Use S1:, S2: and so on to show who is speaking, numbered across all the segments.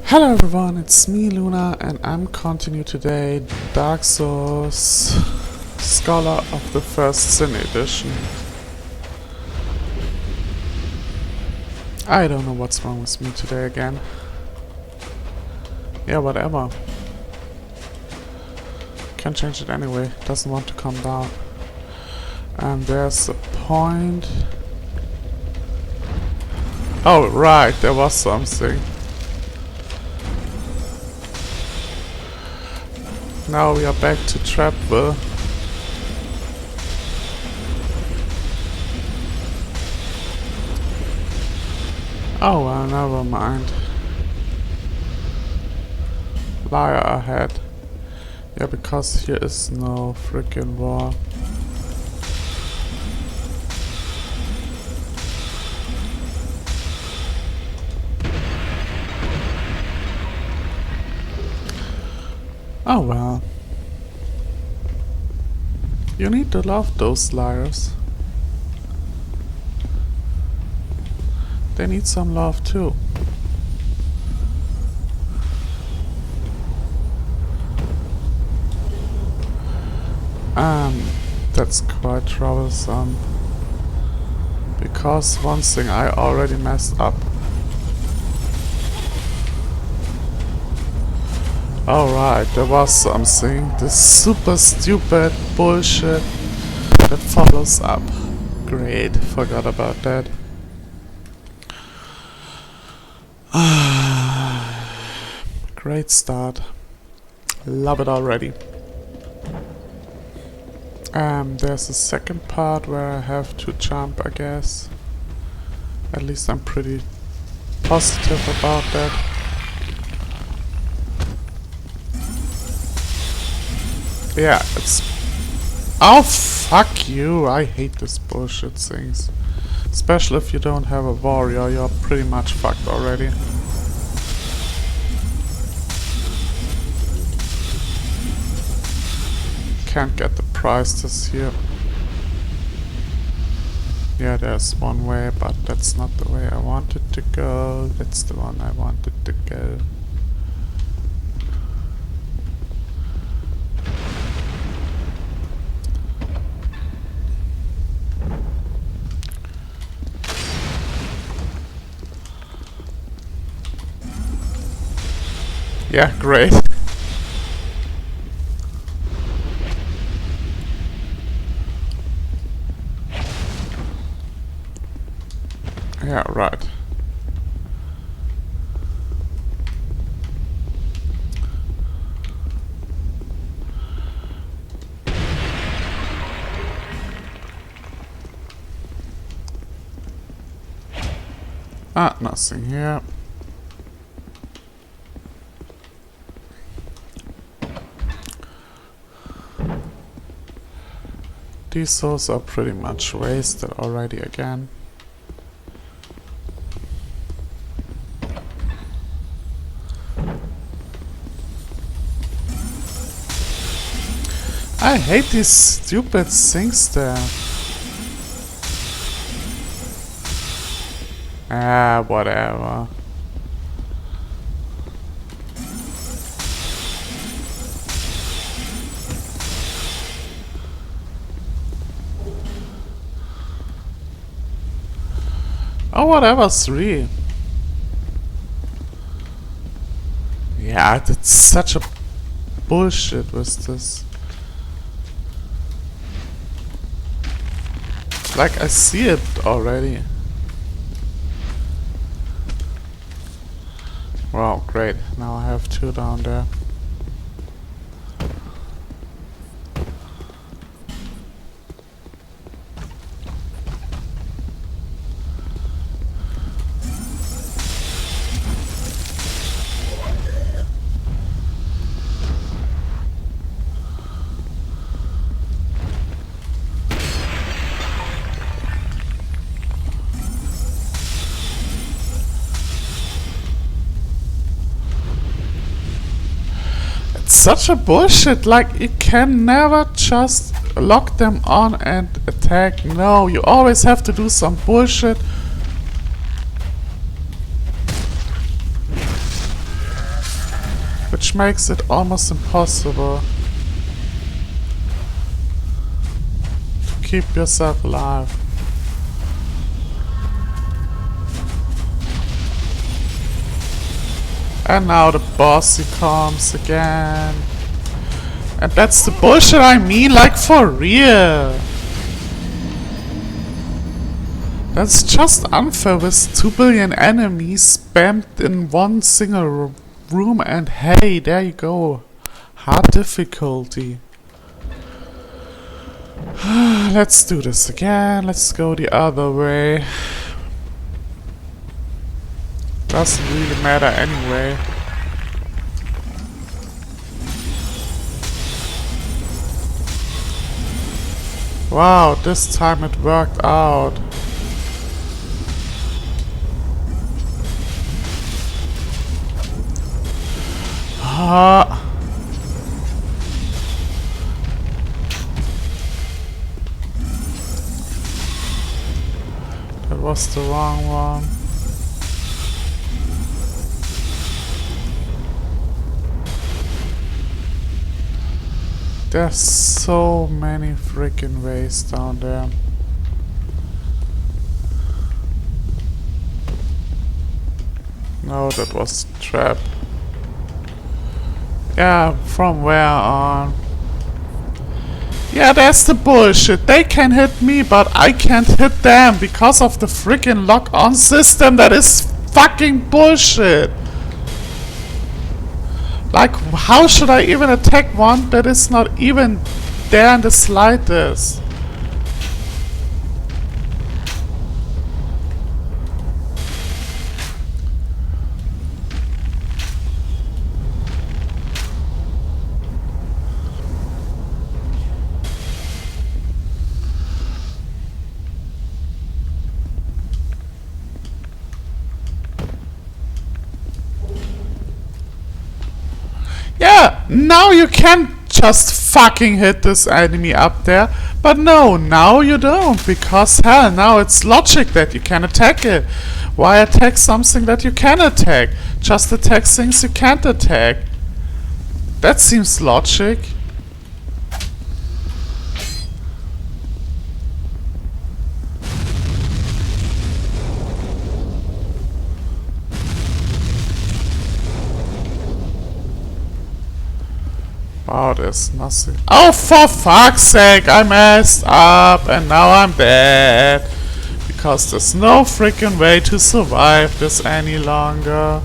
S1: Hello everyone, it's me Luna and I'm continuing today Dark Souls Scholar of the First Sin Edition. I don't know what's wrong with me today again. Yeah, whatever. Can't change it anyway, doesn't want to come down. And there's a point. Oh right, there was something. Now we are back to Trapville. Oh well, never mind. Liar ahead. Yeah, because here is no freaking war. Oh well. You need to love those liars. They need some love too. That's quite troublesome. Because one thing I already messed up. Alright, there was something. This super stupid bullshit that follows up. Great, forgot about that. Great start. Love it already. There's a second part where I have to jump, I guess. At least I'm pretty positive about that. Yeah, it's... Oh, fuck you! I hate this bullshit things. Especially if you don't have a warrior, you're pretty much fucked already. Can't get the prizes here. Yeah, there's one way, but that's not the way I wanted to go. That's the one I wanted to go. Yeah, great. Yeah, right. Ah, nothing here. These souls are pretty much wasted already again. I hate these stupid things there. Ah, whatever. Oh, whatever, 3. Yeah, that's such a bullshit with this. Like, I see it already. Wow, great. Now I have 2 down there. Such a bullshit, like you can never just lock them on and attack. No, you always have to do some bullshit which makes it almost impossible to keep yourself alive. And now the bossy comes again. And that's the bullshit I mean, like for real. That's just unfair with 2 billion enemies spammed in one single room, and hey, there you go. Hard difficulty. Let's do this again. Let's go the other way. Doesn't really matter anyway. Wow, this time it worked out. That was the wrong one. There's so many freaking ways down there. No, that was a trap. Yeah, from where on? Yeah, that's the bullshit. They can hit me, but I can't hit them because of the freaking lock-on system. That is fucking bullshit. Like, how should I even attack one that is not even there in the slightest? Yeah, now you can just fucking hit this enemy up there. But no, now you don't. Because hell, now it's logic that you can attack it. Why attack something that you can attack? Just attack things you can't attack. That seems logic. Wow, there's nothing. Oh, for fuck's sake, I messed up and now I'm dead. Because there's no freaking way to survive this any longer.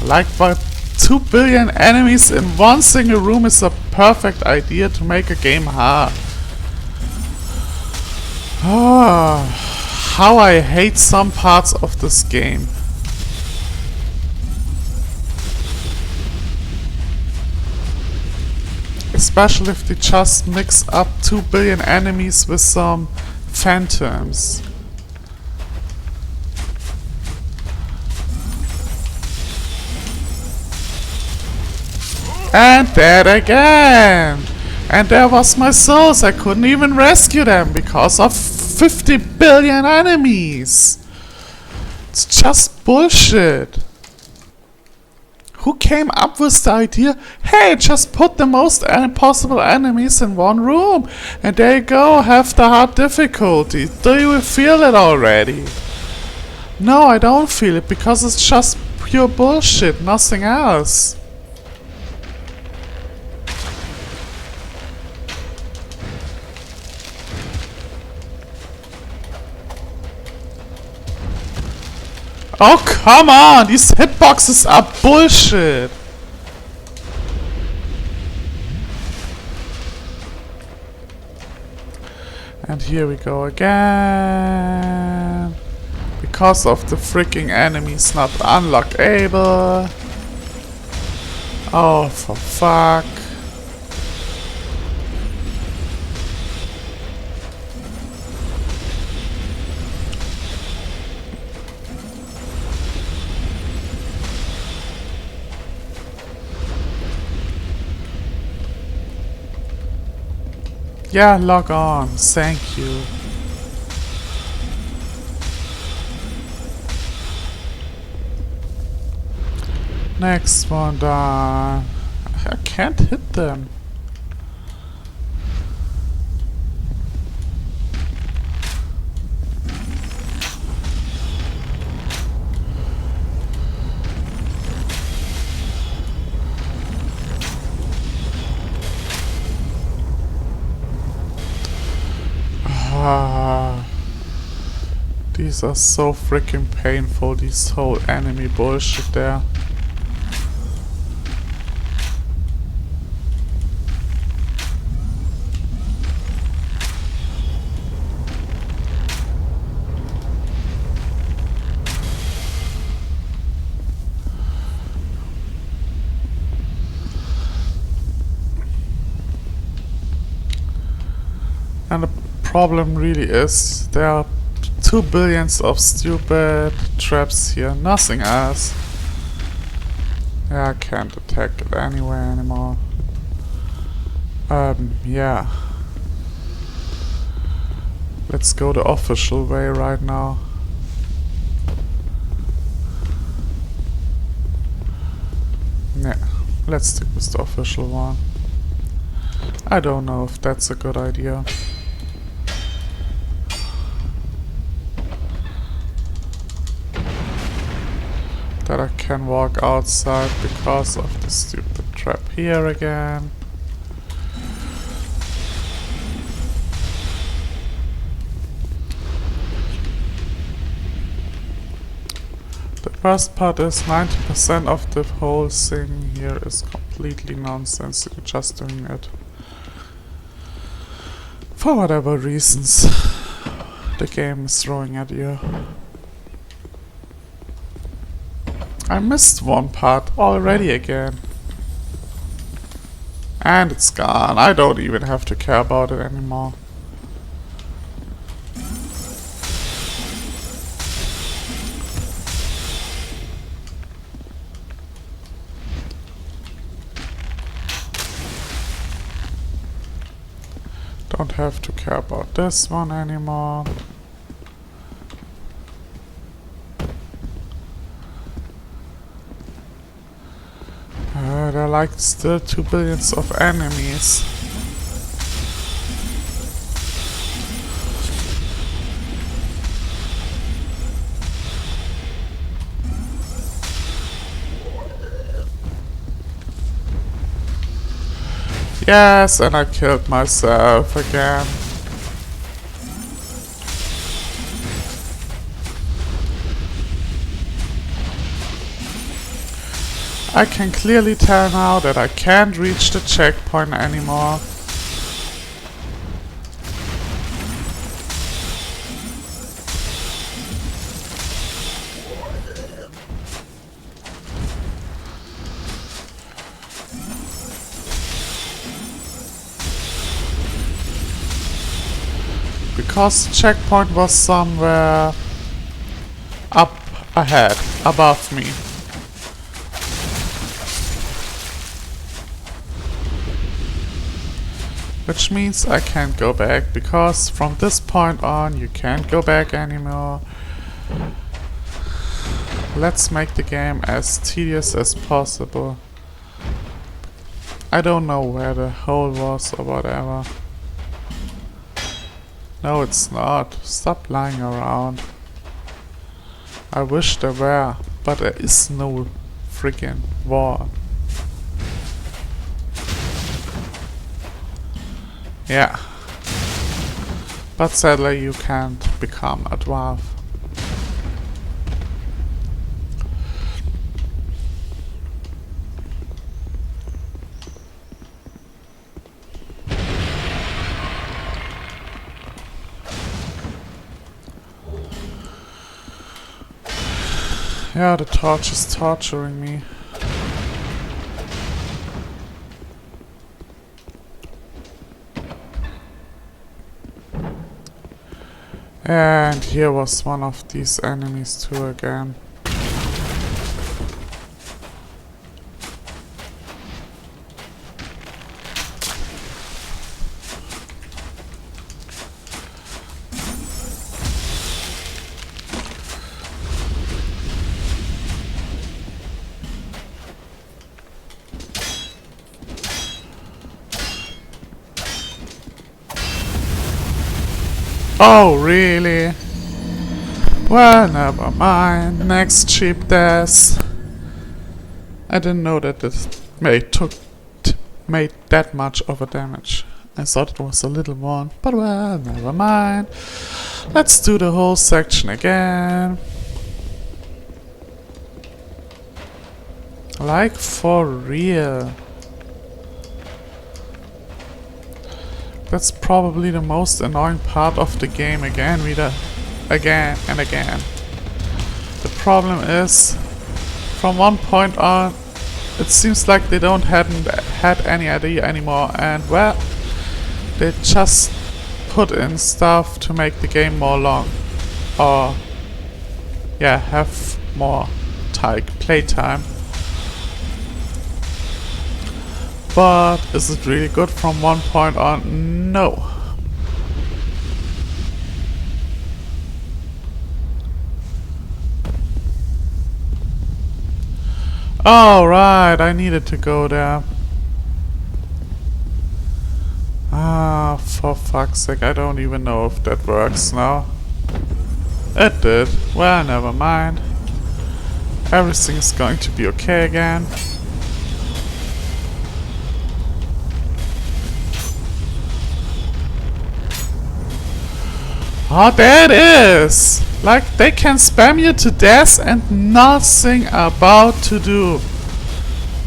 S1: Like, but 2 billion enemies in one single room is a perfect idea to make a game hard. How I hate some parts of this game. Especially if they just mix up 2 billion enemies with some phantoms. And dead again! And there was my souls, I couldn't even rescue them because of 50 billion enemies! It's just bullshit! Who came up with the idea, hey, just put the most possible enemies in one room, and there you go, have the hard difficulty. Do you feel it already? No, I don't feel it, because it's just pure bullshit, nothing else. Oh, come on! These hitboxes are bullshit! And here we go again. Because of the freaking enemies not unlockable. Oh, for fuck. Yeah, log on. Thank you. Next one done. I can't hit them. These are so freaking painful, this whole enemy bullshit there. And the problem really is there are 2 billions of stupid traps here, nothing else. Yeah, I can't attack it anywhere anymore. Yeah. Let's go the official way right now. Yeah, let's stick with the official one. I don't know if that's a good idea. That I can walk outside because of the stupid trap here again. The worst part is 90% of the whole thing here is completely nonsense. You're just doing it for whatever reasons the game is throwing at you. I missed one part already again. And it's gone. I don't even have to care about it anymore. Don't have to care about this one anymore. There are like still 2 billions of enemies. Yes, and I killed myself again. I can clearly tell now that I can't reach the checkpoint anymore. Because the checkpoint was somewhere up ahead, above me. Which means I can't go back, because from this point on you can't go back anymore. Let's make the game as tedious as possible. I don't know where the hole was or whatever. No, it's not. Stop lying around. I wish there were, but there is no freaking war. Yeah. But sadly you can't become a dwarf. Yeah, the torch is torturing me. And here was one of these enemies too again. Oh, really? Well, never mind. Next cheap death. I didn't know that it made that much of a damage. I thought it was a little one, but well, never mind. Let's do the whole section again. Like for real. That's probably the most annoying part of the game again and again. The problem is, from one point on, it seems like they hadn't had any idea anymore, and well, they just put in stuff to make the game more long, or yeah, have more playtime. But is it really good from one point on? No. Oh right, I needed to go there. Ah, for fuck's sake, I don't even know if that works now. It did. Well, never mind. Everything is going to be okay again. Oh, there it is! Like, they can spam you to death and nothing about to do.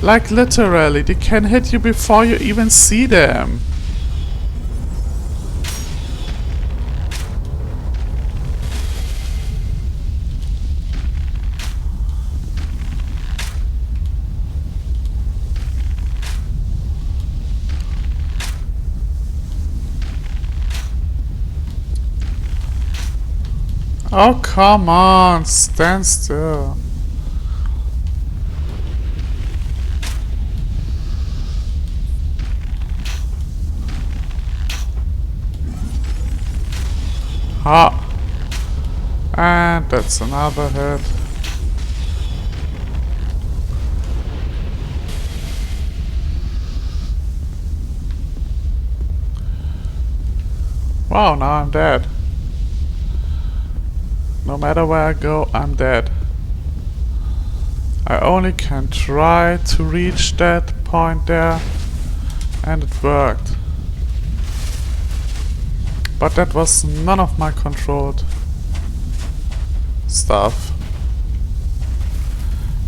S1: Like, literally, they can hit you before you even see them. Oh, come on, stand still. Ha! And that's another hit. Wow, now I'm dead. No matter where I go, I'm dead. I only can try to reach that point there, and it worked. But that was none of my controlled stuff.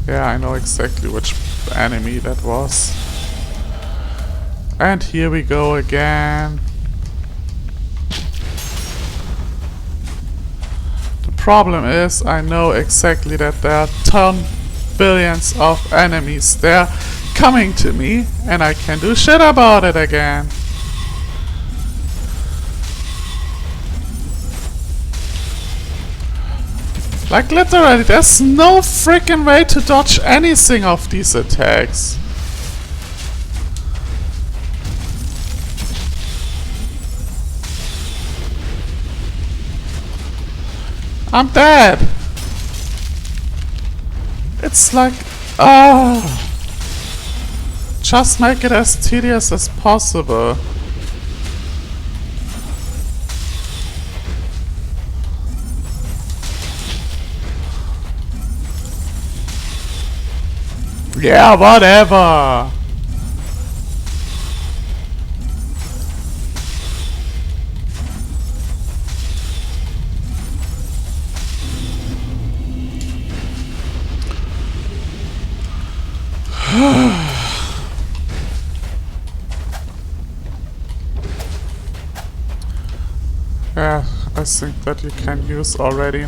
S1: Yeah, I know exactly which enemy that was. And here we go again. Problem is, I know exactly that there are billions of enemies there coming to me, and I can do shit about it again. Like, literally, there's no freaking way to dodge anything of these attacks. I'm dead! It's like... just make it as tedious as possible. Yeah, whatever! Yeah, I think that you can use already.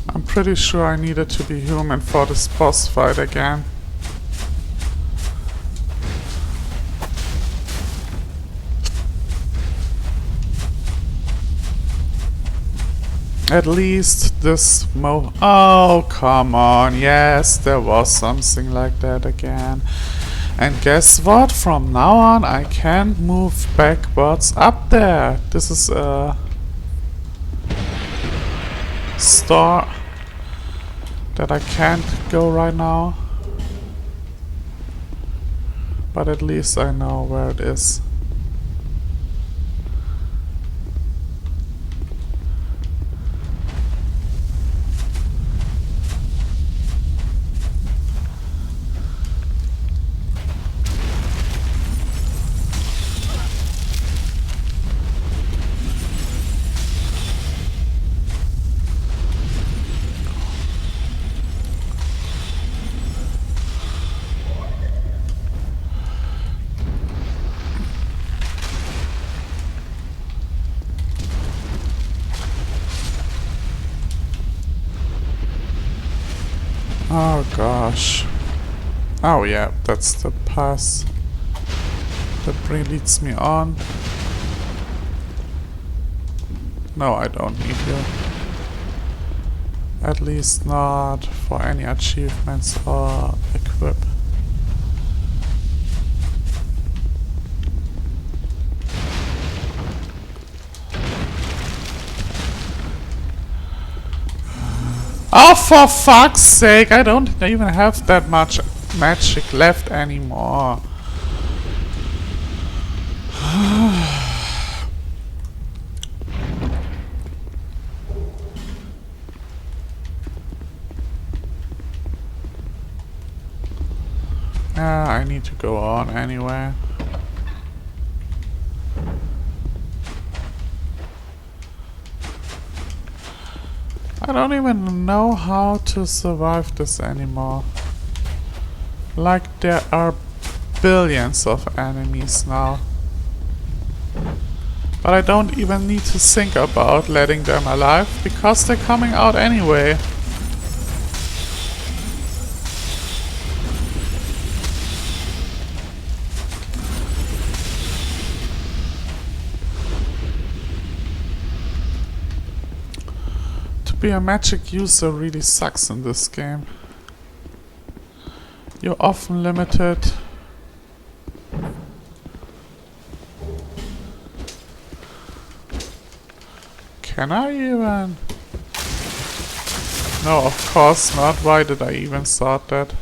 S1: I'm pretty sure I needed to be human for this boss fight again. At least this oh, come on. Yes, there was something like that again. And guess what? From now on, I can move backwards up there. This is a store that I can't go right now. But at least I know where it is. Oh gosh. Oh yeah, that's the path that leads me on. No, I don't need you. At least not for any achievements or equip. Oh, for fuck's sake, I don't even have that much magic left anymore. I need to go on anyway. I don't even know how to survive this anymore. Like there are billions of enemies now. But I don't even need to think about letting them alive because they're coming out anyway. To be a magic user really sucks in this game. You're often limited. Can I even? No, of course not. Why did I even thought that?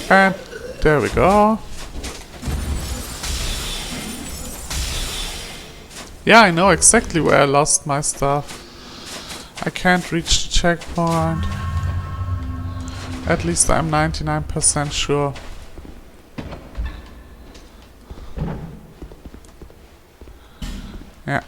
S1: And there we go. Yeah, I know exactly where I lost my stuff. I can't reach the checkpoint. At least I'm 99% sure. Yeah.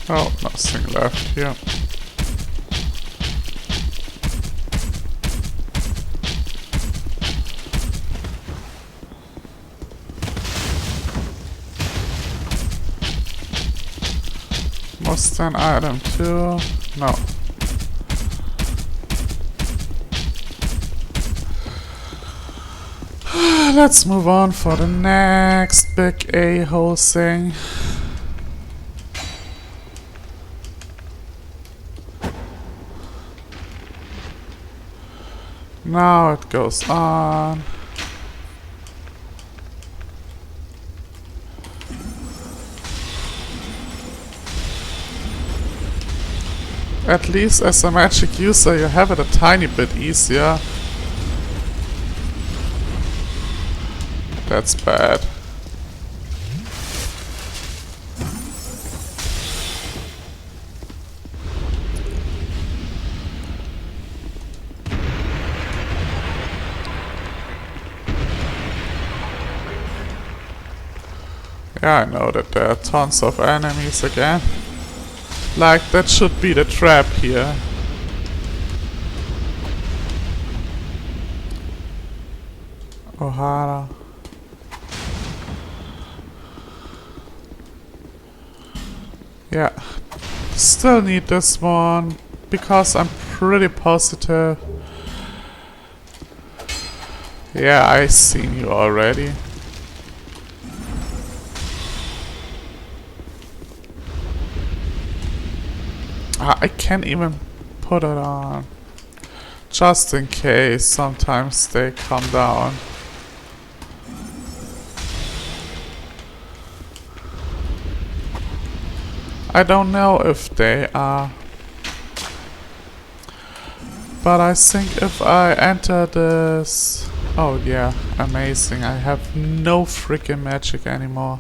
S1: Oh, nothing left here. Must an item too? No. Let's move on for the next big a-hole thing. Now it goes on. At least as a magic user you have it a tiny bit easier. That's bad. Yeah, I know that there are tons of enemies again. Like, that should be the trap here. Ohara. Yeah. Still need this one. Because I'm pretty positive. Yeah, I seen you already. I can't even put it on. Just in case, sometimes they come down. I don't know if they are. But I think if I enter this... Oh yeah, amazing. I have no freaking magic anymore.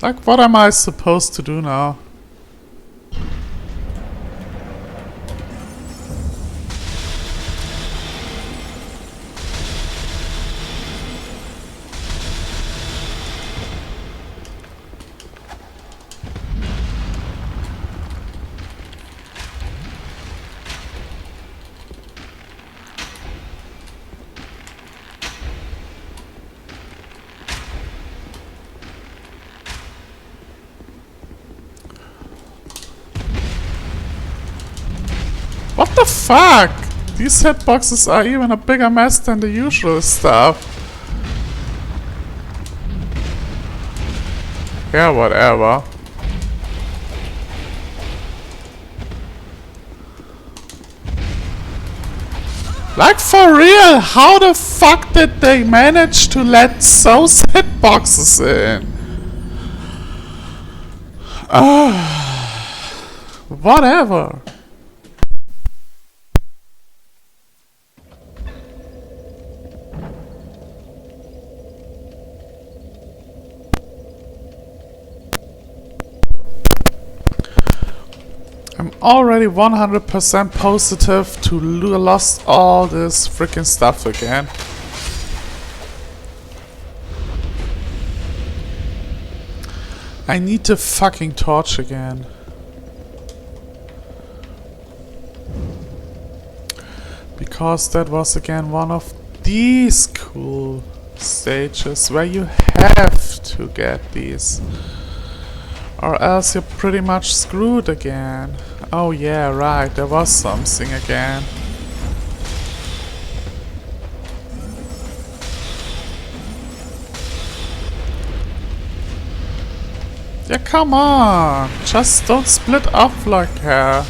S1: Like, what am I supposed to do now? What the fuck? These hitboxes are even a bigger mess than the usual stuff. Yeah, whatever. Like, for real, how the fuck did they manage to let those hitboxes in? Whatever. I'm already 100% positive to lost all this freaking stuff again. I need the fucking torch again. Because that was again one of these cool stages where you have to get these. Or else you're pretty much screwed again. Oh yeah, right, there was something again. Yeah, come on! Just don't split up like her.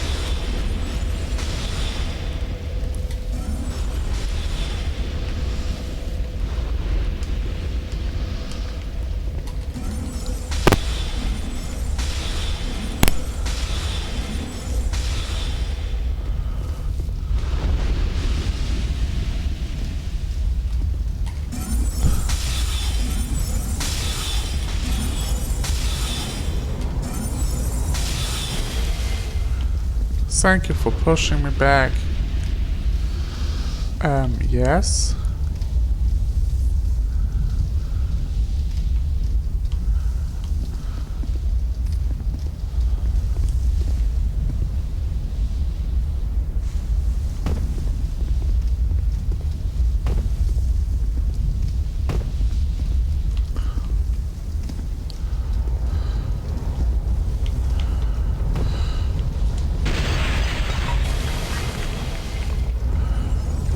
S1: Thank you for pushing me back. Yes?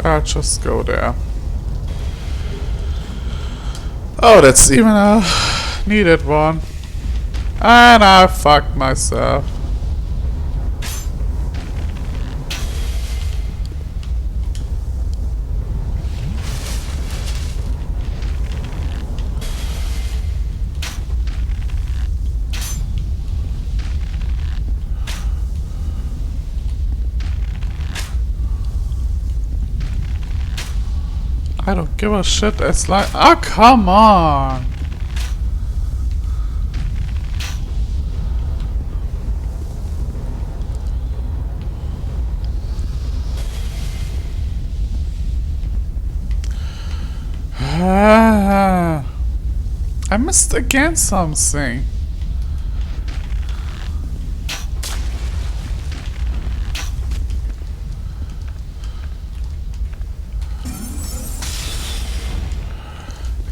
S1: I'll just go there. Oh, that's even a needed one. And I fucked myself. I don't give a shit as like... Oh, come on! I missed again something.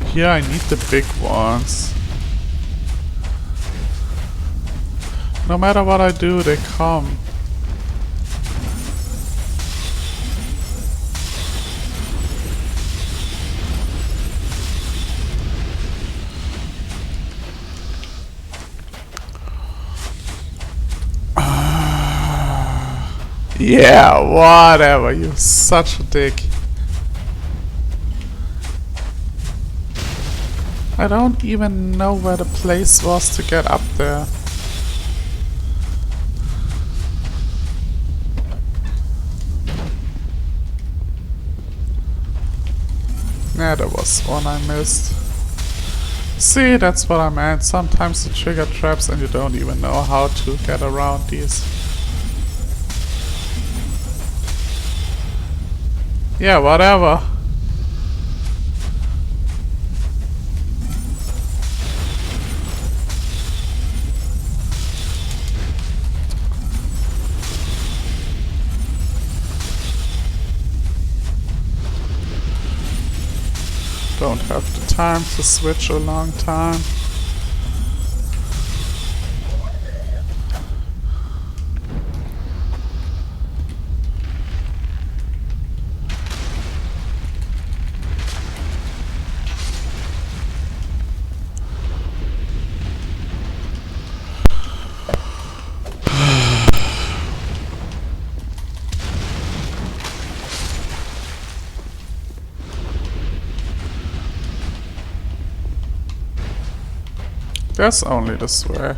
S1: Here I need the big ones. No matter what I do, they come. Yeah, whatever, you're such a dick. I don't even know where the place was to get up there. Yeah, there was one I missed. See, that's what I meant. Sometimes you trigger traps and you don't even know how to get around these. Yeah, whatever. Don't have the time to switch a long time. There's only this way.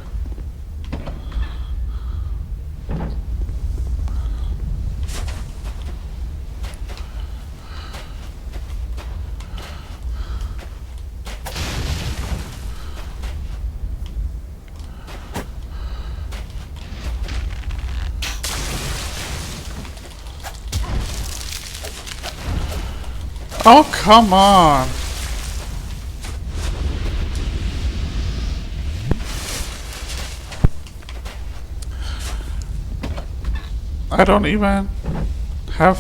S1: Oh, come on! I don't even have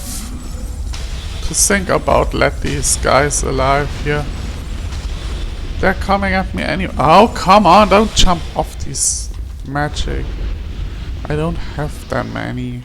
S1: to think about let these guys alive here. They're coming at me anyway. Oh, come on, don't jump off this magic. I don't have that many.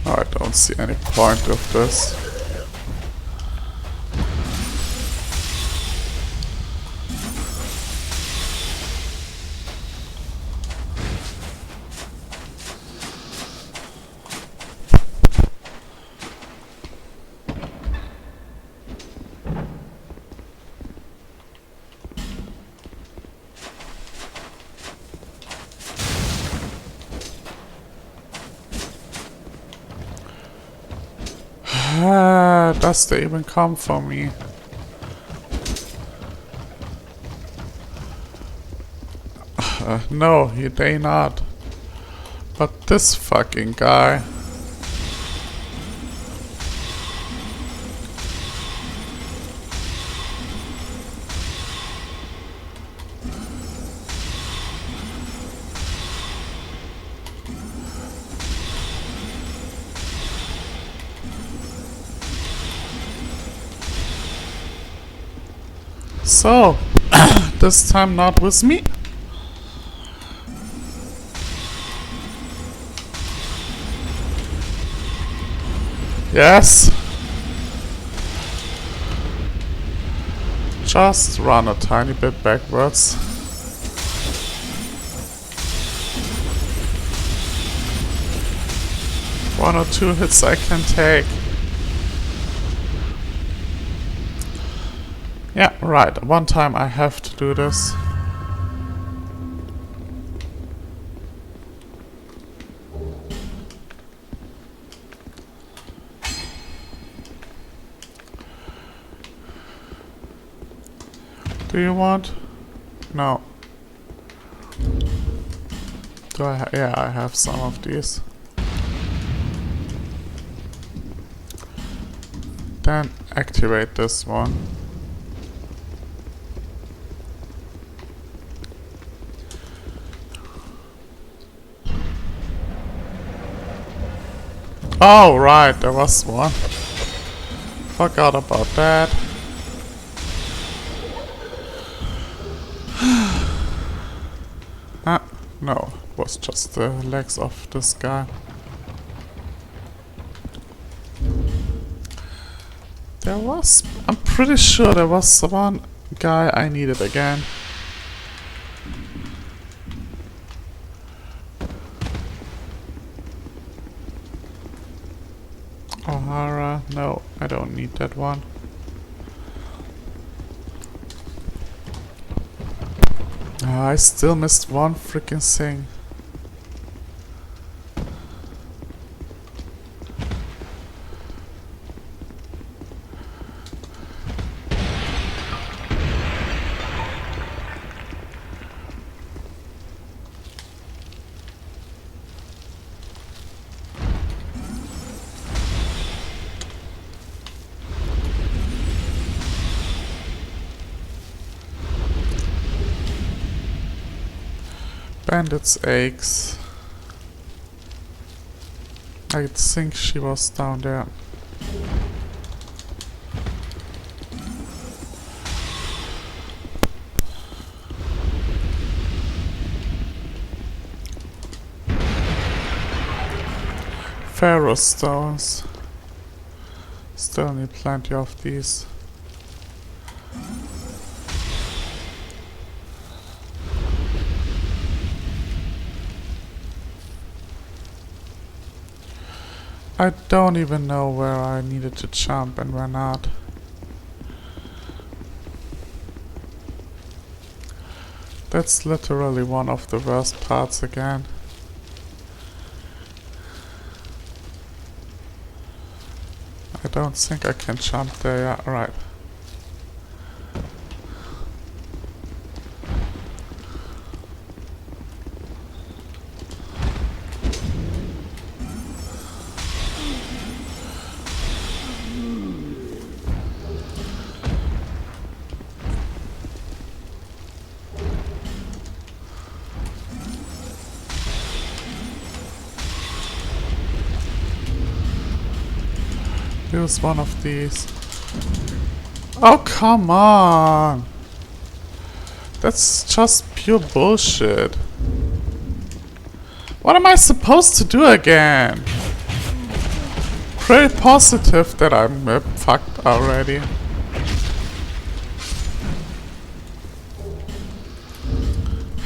S1: I don't see any point of this. Does they even come for me? No, they not. But this fucking guy. So, this time not with me. Yes. Just run a tiny bit backwards. One or two hits I can take. Yeah, right. One time I have to do this. Do you want? No. Do I yeah, I have some of these. Then activate this one. Oh, right, there was one. Forgot about that. No, it was just the legs of this guy. There was... I'm pretty sure there was one guy I needed again. O'Hara, no, I don't need that one. I still missed one freaking thing. Bandit's eggs. I think she was down there. Pharaoh stones. Still need plenty of these. I don't even know where I needed to jump and where not. That's literally one of the worst parts again. I don't think I can jump there. Yeah, right. Use one of these. Oh, come on! That's just pure bullshit. What am I supposed to do again? Pretty positive that I'm fucked already.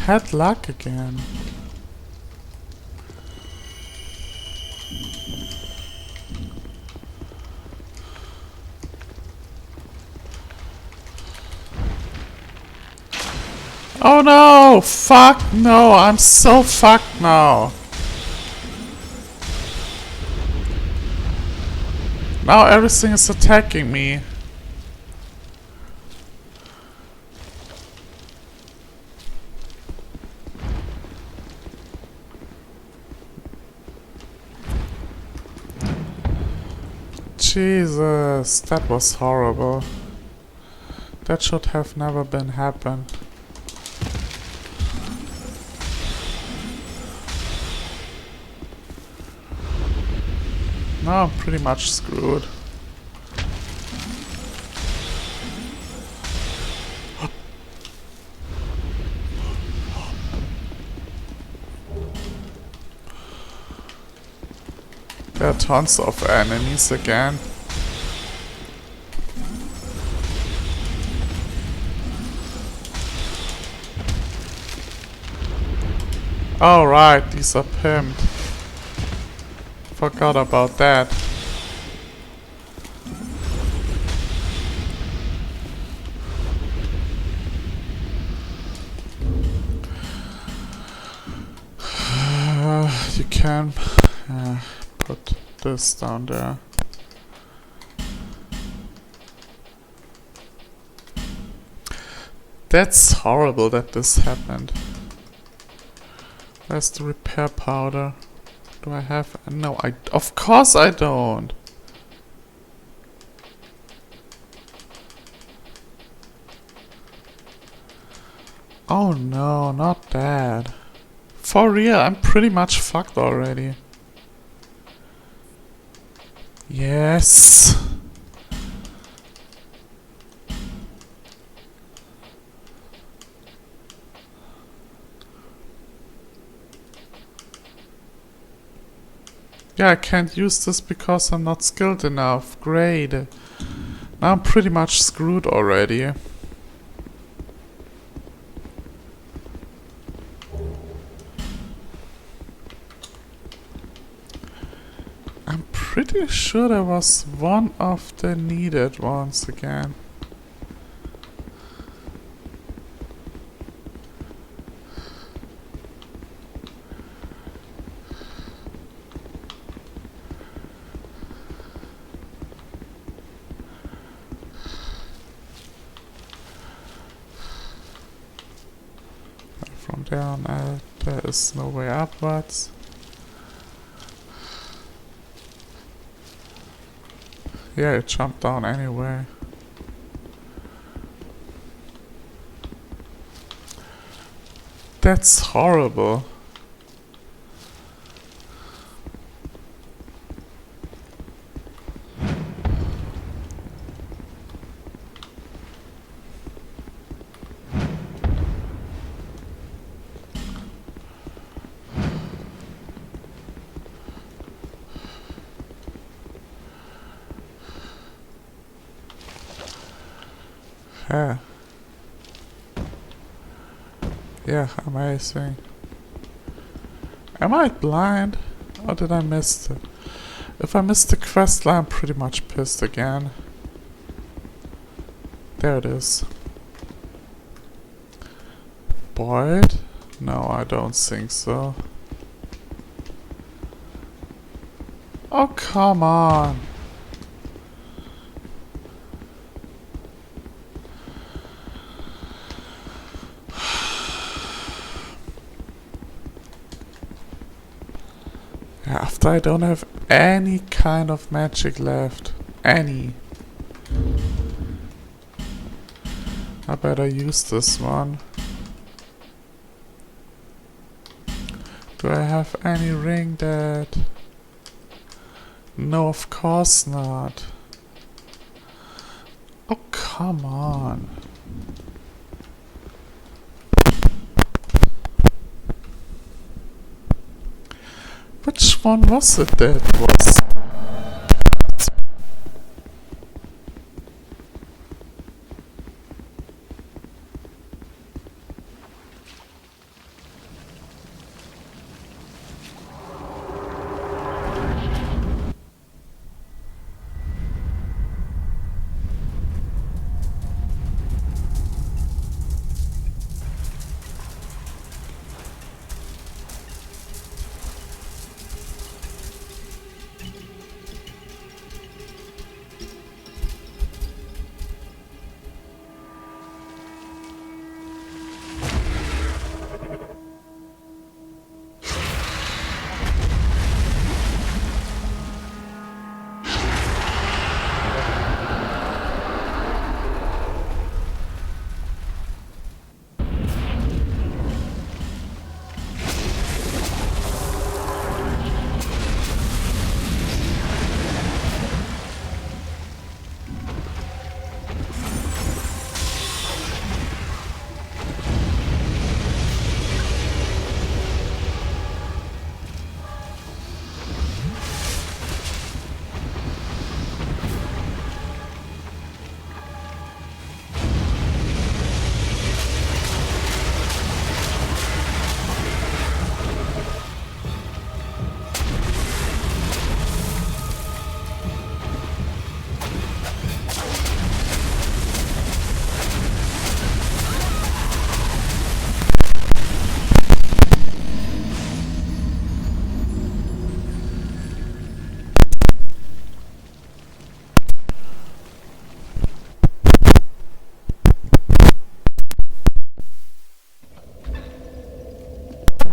S1: Had luck again. Oh no! Fuck no! I'm so fucked now! Now everything is attacking me. Jesus, that was horrible. That should have never been happened. Now I'm pretty much screwed. There are tons of enemies again. Oh right, these are pimped. Forgot about that. You can put this down there. That's horrible that this happened. Where's the repair powder? Do I have? No, of course I don't. Oh no, not that. For real, I'm pretty much fucked already. Yes. Yeah, I can't use this because I'm not skilled enough. Great. Now I'm pretty much screwed already. I'm pretty sure there was one of the needed ones again. From there on out, there is no way upwards. Yeah, it jumped down anyway. That's horrible. Yeah. Yeah, amazing. Am I blind? Or did I miss it? If I missed the quest line, I'm pretty much pissed again. There it is. Boyd? No, I don't think so. Oh, come on. After I don't have any kind of magic left. Any. I better use this one. Do I have any ring that... No, of course not. Oh, come on. Which one was it that was?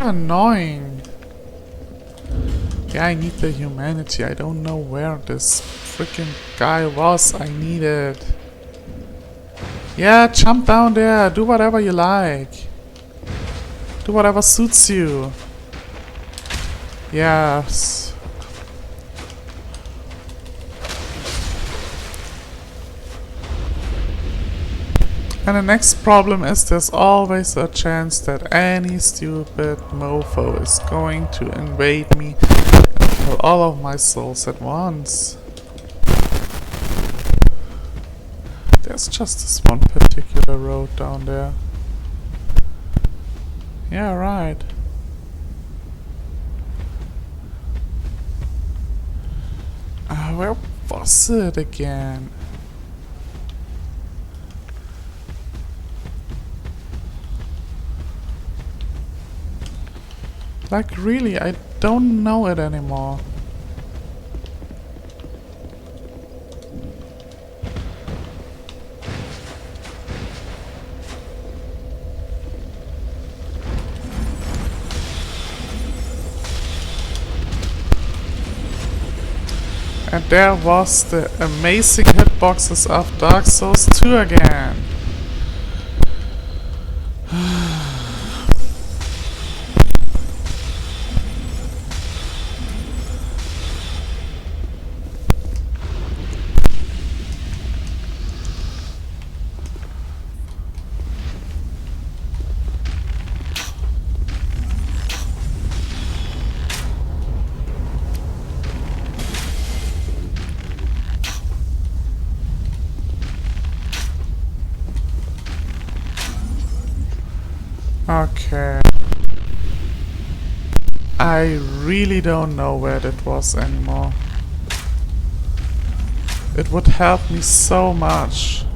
S1: Annoying. Yeah, I need the humanity. I don't know where this freaking guy was. I need it. Yeah, jump down there. Do whatever you like. Do whatever suits you. Yes. And the next problem is there's always a chance that any stupid mofo is going to invade me and kill all of my souls at once. There's just this one particular road down there. Yeah, right. Where was it again? Like really, I don't know it anymore. And there was the amazing hitboxes of Dark Souls 2 again. Okay. I really don't know where that was anymore. It would help me so much.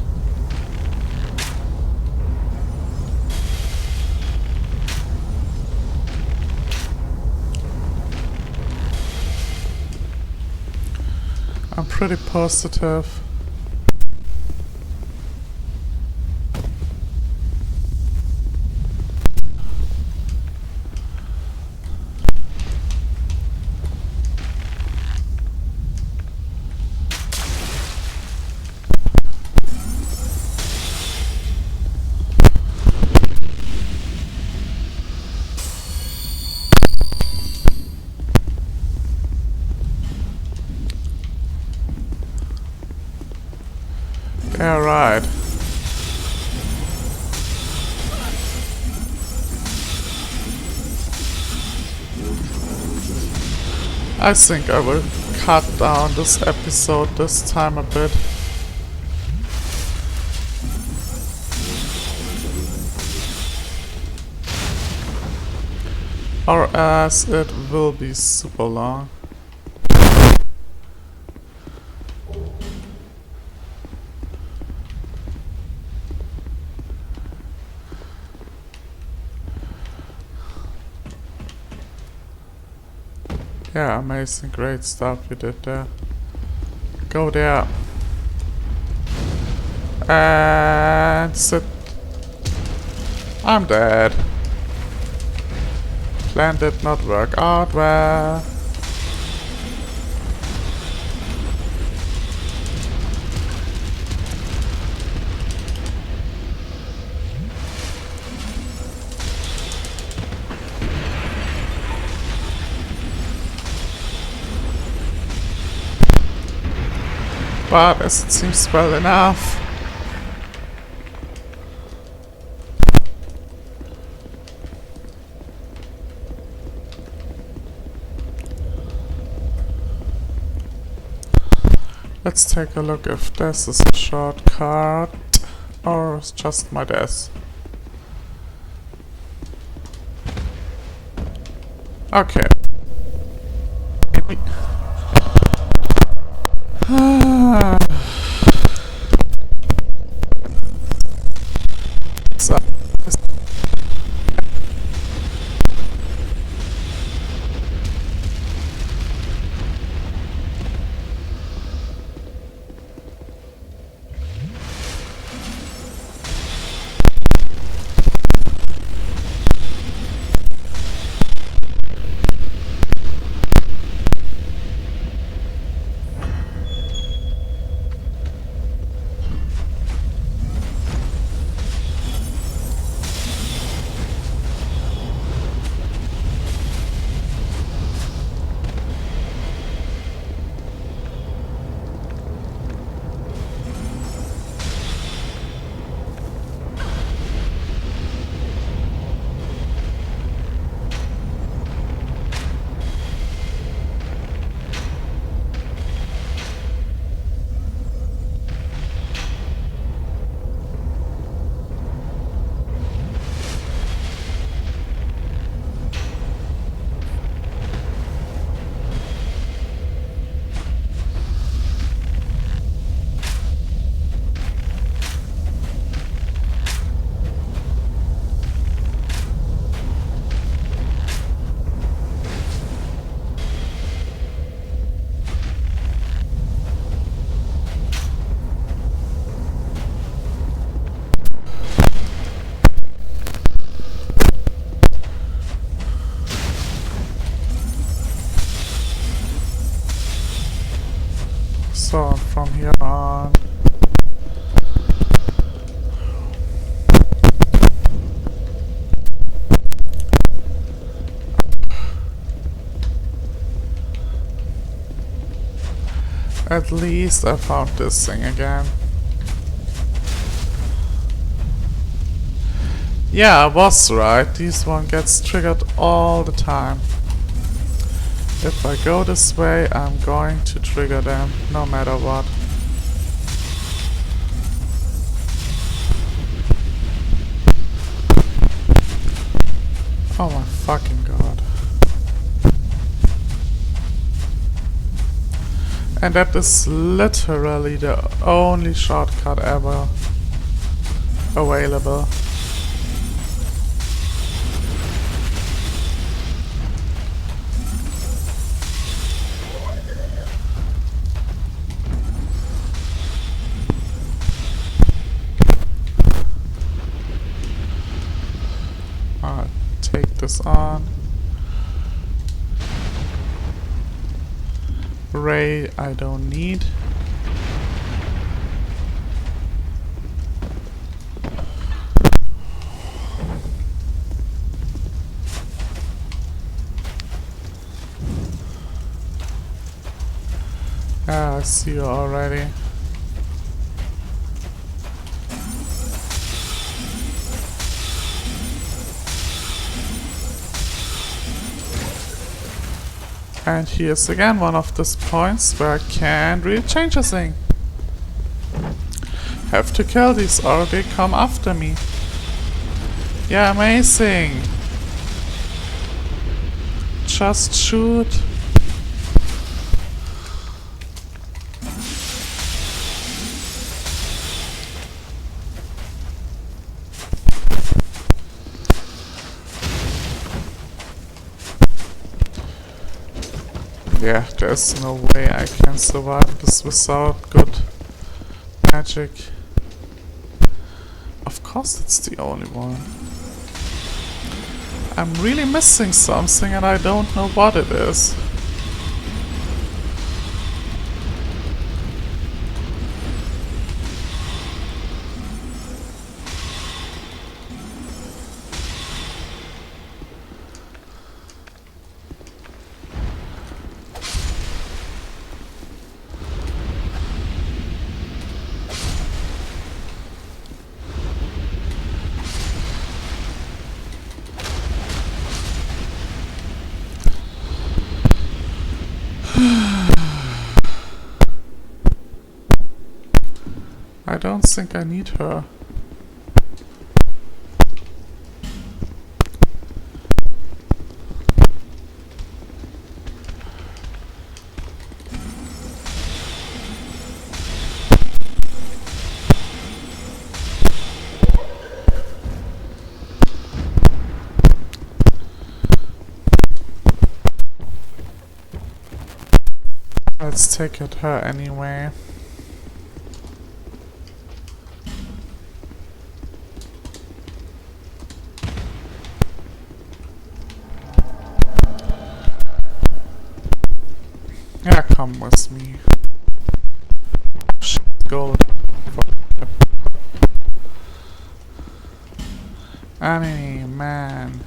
S1: I'm pretty positive. Yeah, right. I think I will cut down this episode this time a bit. Or as it will be super long. Yeah, amazing, great stuff you did there. Go there. And sit. I'm dead. Plan did not work out well. But as it seems well enough. Let's take a look if this is a shortcut or it's just my desk. Okay. So, you're on. At least I found this thing again. Yeah, I was right. This one gets triggered all the time. If I go this way, I'm going to trigger them, no matter what. Oh my fucking god. And that is literally the only shortcut ever available. I'll take this on. Ray I don't need. Ah, I see you already. And here's again one of those points where I can't really change a thing. Have to kill these or they come after me. Yeah, amazing. Just shoot. Yeah, there's no way I can survive this without good magic. Of course it's the only one. I'm really missing something and I don't know what it is. I don't think I need her. Let's take at her anyway. Yeah, come with me. Shit, gold. Annie, man.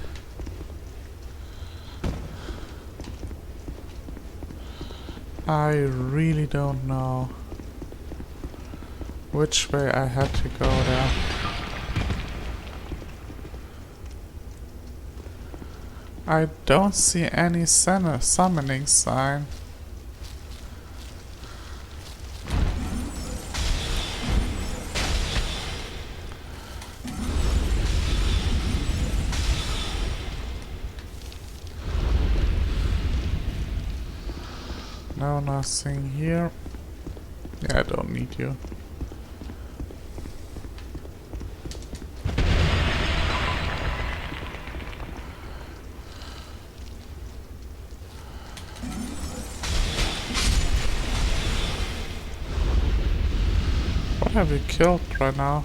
S1: I really don't know which way I had to go there. I don't see any summoning sign. No, nothing here. Yeah, I don't need you. What have you killed right now?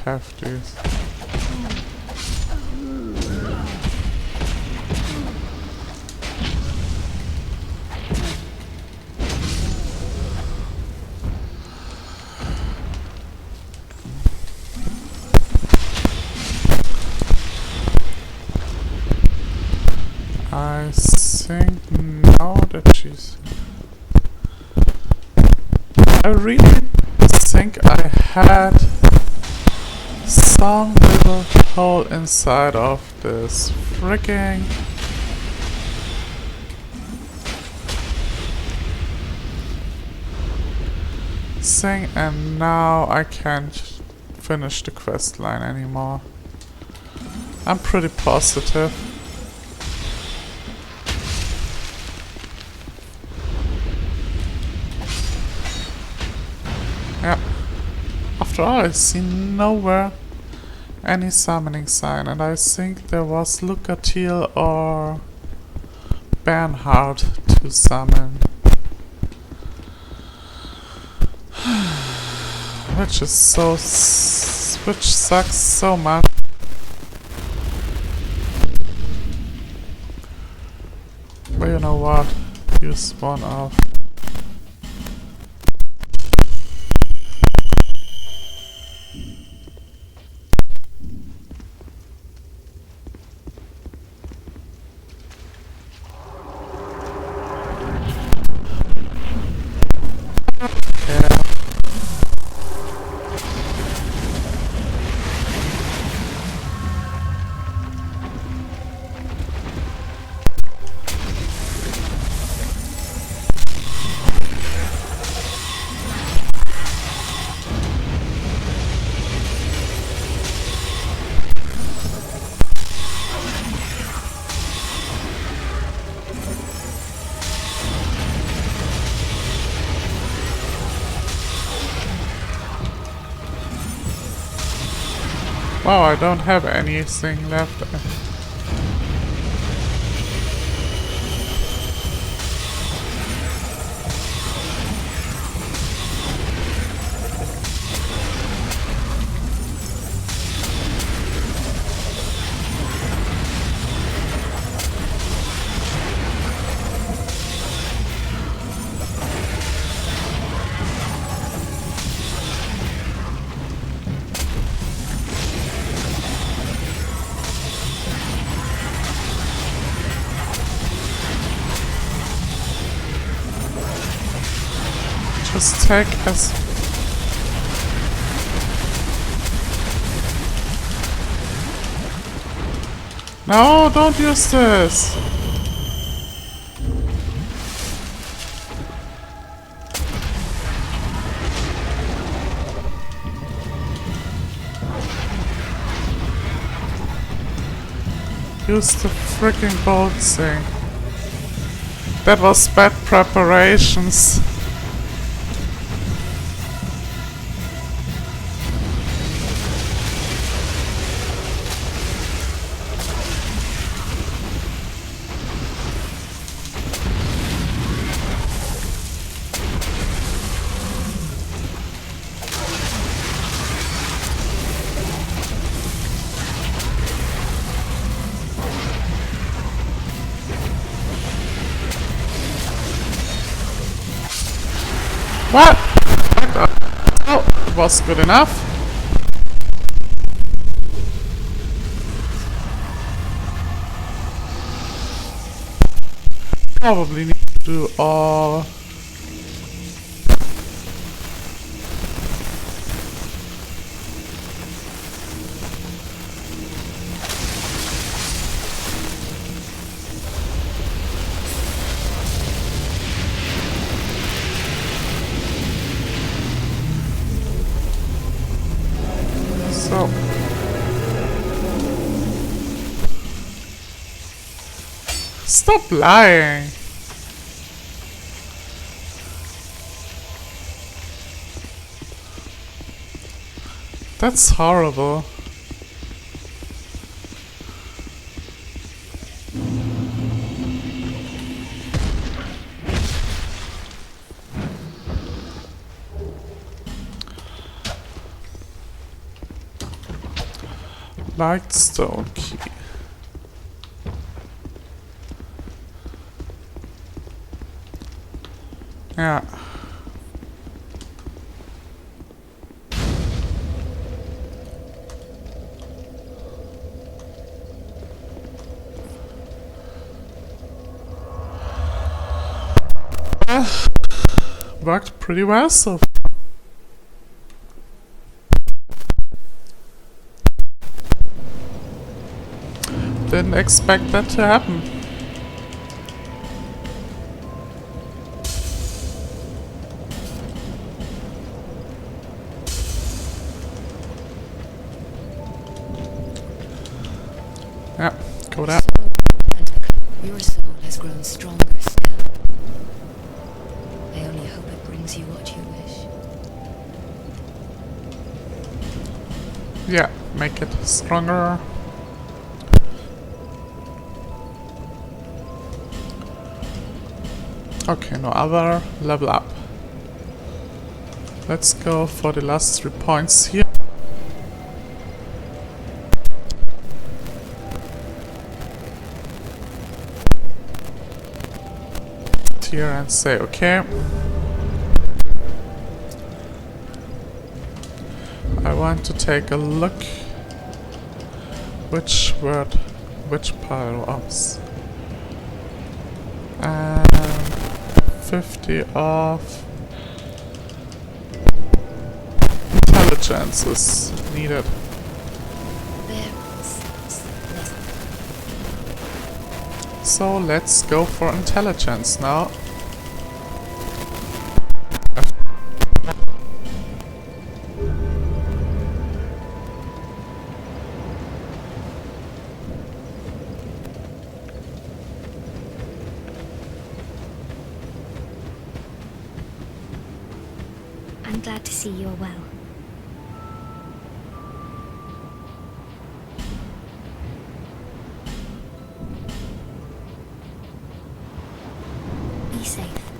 S1: have these. I think now that she's... I really think I had some little hole inside of this freaking thing, and now I can't finish the quest line anymore. I'm pretty positive. Yeah. After all, I see nowhere any summoning sign, and I think there was Lucatil or Bernhard to summon. Which is so... which sucks so much. But you know what? Use one of... Wow, I don't have anything left. Just take as... No, don't use this! Use the freaking bolt thing. That was bad preparations. What? Oh, it was good enough. Probably need to do all... So... Stop lying! That's horrible. Light stone key. Yeah. Worked pretty well so far. Didn't expect that to happen. Yeah, go down.
S2: Your soul has grown stronger still. I only hope it brings you what you wish.
S1: Yeah, make it stronger. Okay, no other level up. Let's go for the last 3 points here. Here and say okay. I want to take a look which pile ups. And 50 off. Intelligence is needed. So let's go for intelligence now.
S3: I'm glad to see you're well. Be safe.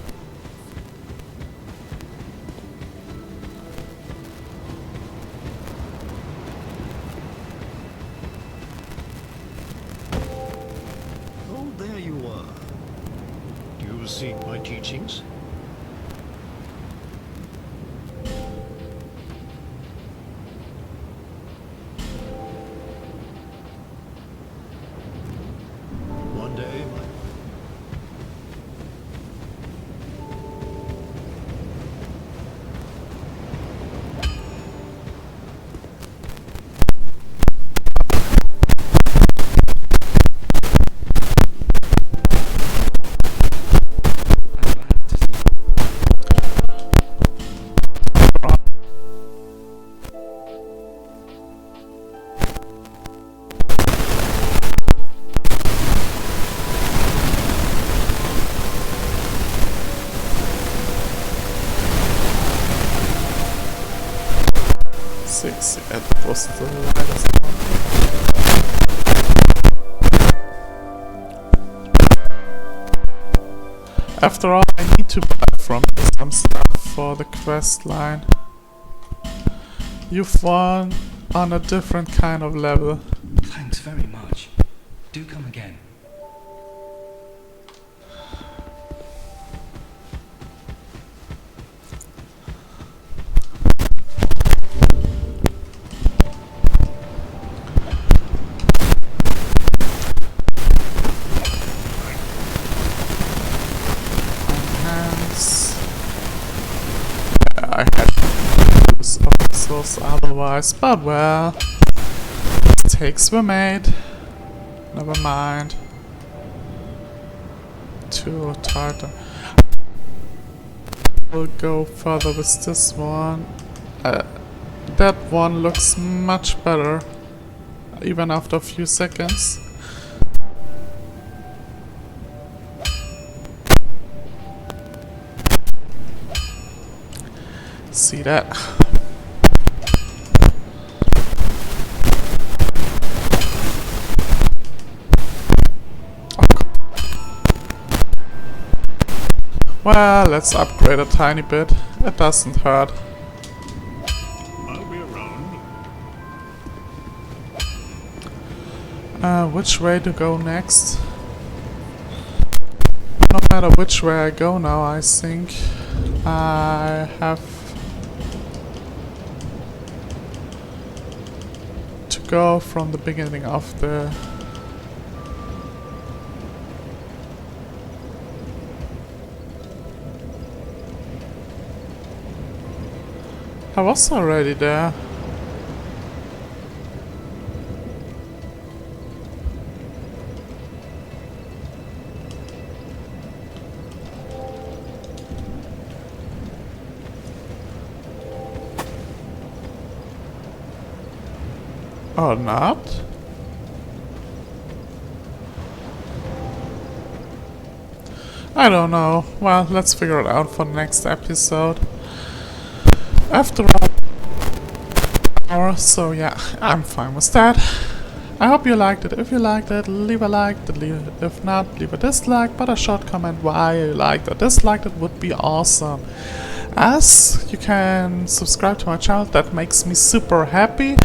S4: Oh, there you are. You received my teachings? One day,
S1: Yeah, that was the lightest one. After all, I need to buy from you some stuff for the quest line. You've won on a different kind of level.
S5: Thanks very much. Do come again.
S1: I had to use open source otherwise, but well, mistakes were made. Never mind. Too tight. We'll go further with this one. That one looks much better, even after a few seconds. See that? Well, let's upgrade a tiny bit. It doesn't hurt.
S4: I'll be around.
S1: Which way to go next? No matter which way I go now, I think I have to go from the beginning of the... I was already there. Or not? I don't know. Well, let's figure it out for the next episode. After all, hour, so yeah, I'm fine with that. I hope you liked it. If you liked it, leave a like. If not, leave a dislike, but a short comment why you liked or disliked it would be awesome. As you can subscribe to my channel, that makes me super happy.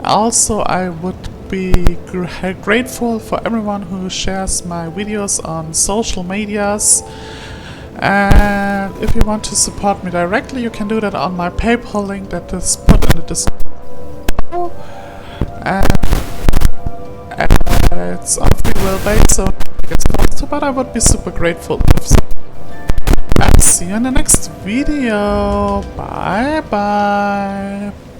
S1: Also, I would be grateful for everyone who shares my videos on social medias. And if you want to support me directly, you can do that on my PayPal link that is put in the description. And it's on free will base, so it's cost, but I would be super grateful if I'll see you in the next video. Bye bye.